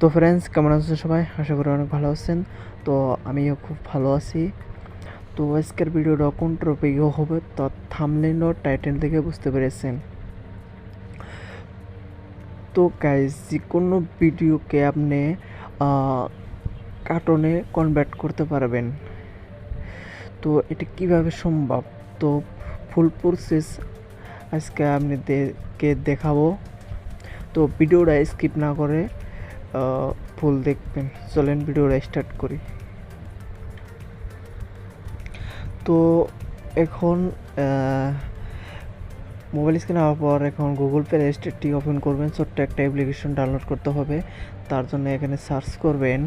তো ফ্রেন্ডস, কেমন আছেন সবাই? আশা করি অনেক ভালো আছেন। তো আমিও খুব ভালো আছি। তো আজকের ভিডিওটা কোন টপিকে হবে তো থাম্বনেল ও টাইটেল থেকে বুঝতে পেরেছেন। তো গাইস, যে কোনো ভিডিওকে আপনি কার্টুনে কনভার্ট করতে পারবেন। তো এটা কিভাবে সম্ভব, তো ফুল প্রসেস আজকে আপনাদেরকে দেখাবো। তো ভিডিওটা স্কিপ না করে ফুল দেখবেন। চলেন ভিডিওটা স্টার্ট করি। তো এখন মোবাইল স্ক্রিনে হওয়ার পর এখন গুগল প্লে স্টোরটি ওপেন করবেন। ছোট্ট একটা অ্যাপ্লিকেশন ডাউনলোড করতে হবে। তার জন্য এখানে সার্চ করবেন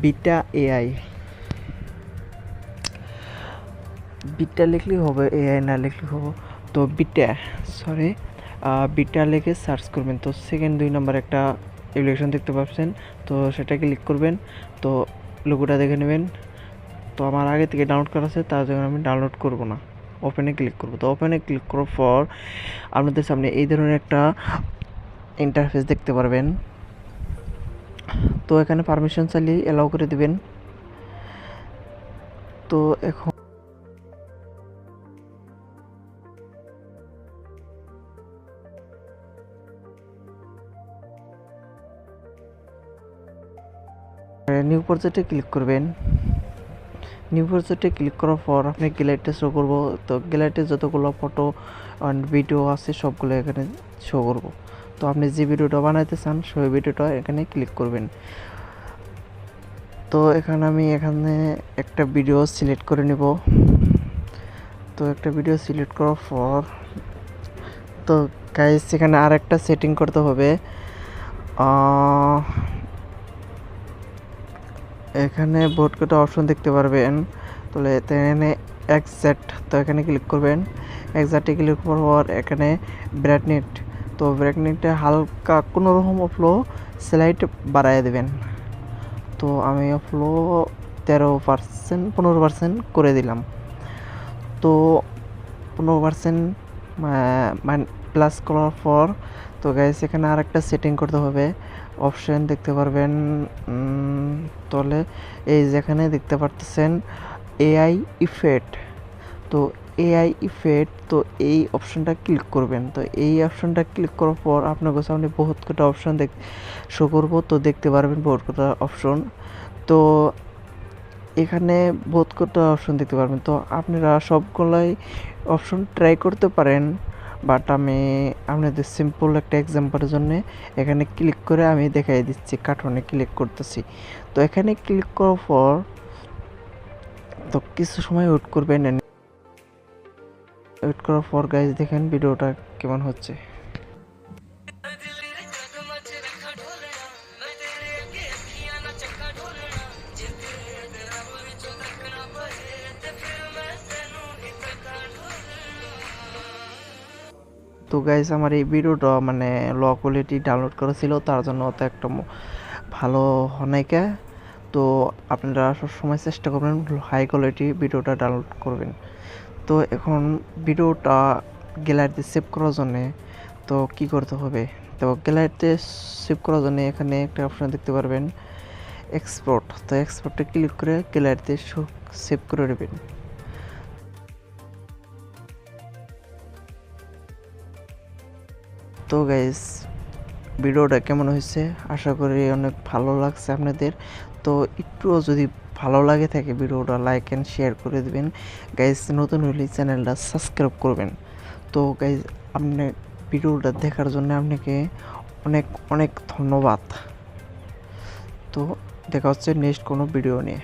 বিটা এআই। বিটা লিখলেই হবে, এআই না লিখলেই হবে। তো বিটা লিখে সার্চ করবেন। তো সেকেন্ড 2 নম্বর একটা অ্যাপ্লিকেশন দেখতে পাচ্ছেন, তো সেটা ক্লিক করবেন। তো লোগোটা দেখে নেবেন। তো আমার আগে থেকে ডাউনলোড করা আছে, তার জন্য আমি ডাউনলোড করব না, ওপেনে ক্লিক করব। তো ওপেনে ক্লিক করার পর আপনাদের সামনে এই ধরনের একটা ইন্টারফেস দেখতে পারবেন। তো এখানে পারমিশন চাইলে অ্যালাউ করে দিবেন। তো এখন নিউ প্রজেক্টে ক্লিক করবেন। নিউ প্রজেক্টে ক্লিক করার পর আপনি গ্যালারিতে শো করব। তো গ্যালারিতে যতগুলো ফটো অ্যান্ড ভিডিও আছে সবগুলো এখানে শো করব। তো আপনি যে ভিডিওটা বানাইতে চান সেই ভিডিওটা এখানে ক্লিক করবেন। তো আমি এখানে একটা ভিডিও সিলেক্ট করে নেব। তো একটা ভিডিও সিলেক্ট করার পর তো গাইস, এখানে আর একটা সেটিং করতে হবে। এখানে বোর্ড কোটা অপশন দেখতে পারবেন। তাহলে এখানে এক্সাক্ট, তো এখানে ক্লিক করবেন। এক্সাক্টে ক্লিক করার পর এখানে ব্রাইটনেট, তো ব্রাইটনেটে হালকা কোনো রকম ফ্লো স্লাইড বাড়ায় দেবেন। তো আমি ফ্লো 13% 15% করে দিলাম। তো 15% প্লাস করার পর তো গাইস, এখানে আর একটা সেটিং করতে হবে। অপশন দেখতে পারবেন তলে, এই যেখানে দেখতে পারতেছেন এআই ইফেক্ট। তো এআই ইফেক্ট, তো এই অপশনটা ক্লিক করবেন। তো এই অপশনটা ক্লিক করার পর আপনার সামনে বহুত কটা অপশন শো করবো। তো দেখতে পারবেন বহুত কটা অপশন। তো এখানে বহুত কটা অপশন দেখতে পারবেন। তো আপনারা সবগুলাই অপশন ট্রাই করতে পারেন, বাট আমি আপনাদের সিম্পল একটা এক্সাম্পলের জন্য এখানে ক্লিক করে আমি দেখাই দিচ্ছি। কার্টুনে ক্লিক করতেছি। তো এখানে ক্লিক করার পর তো কিছু সময় ওয়েট করবেন। ওয়েট করার পর গাইজ দেখেন ভিডিওটা কেমন হচ্ছে। তো গাইজ, আমার এই ভিডিওটা মানে লো কোয়ালিটি ডাউনলোড করা ছিল, তার জন্য অত একটা ভালো হনাইকা। তো আপনারা সবসময় চেষ্টা করবেন হাই কোয়ালিটি ভিডিওটা ডাউনলোড করবেন। তো এখন ভিডিওটা গ্যালারিতে সেভ করার জন্যে তো কি করতে হবে, তো গ্যালারিতে সেভ করার জন্য এখানে একটা অপশন দেখতে পারবেন এক্সপোর্ট। তো এক্সপোর্টে ক্লিক করে গ্যালারিতে সেভ করে নেবেন। তো গাইস, ভিডিওটা কেমন হয়েছে? আশা করি অনেক ভালো লাগছে আপনাদের। তো একটুও যদি ভালো লাগে থাকে ভিডিওটা লাইক অ্যান্ড শেয়ার করে দেবেন। গাইস, নতুন হলে চ্যানেলটা সাবস্ক্রাইব করবেন। তো গাইস, আপনি ভিডিওটা দেখার জন্য আপনাকে অনেক অনেক ধন্যবাদ। তো দেখা হচ্ছে নেক্সট কোনো ভিডিও নিয়ে।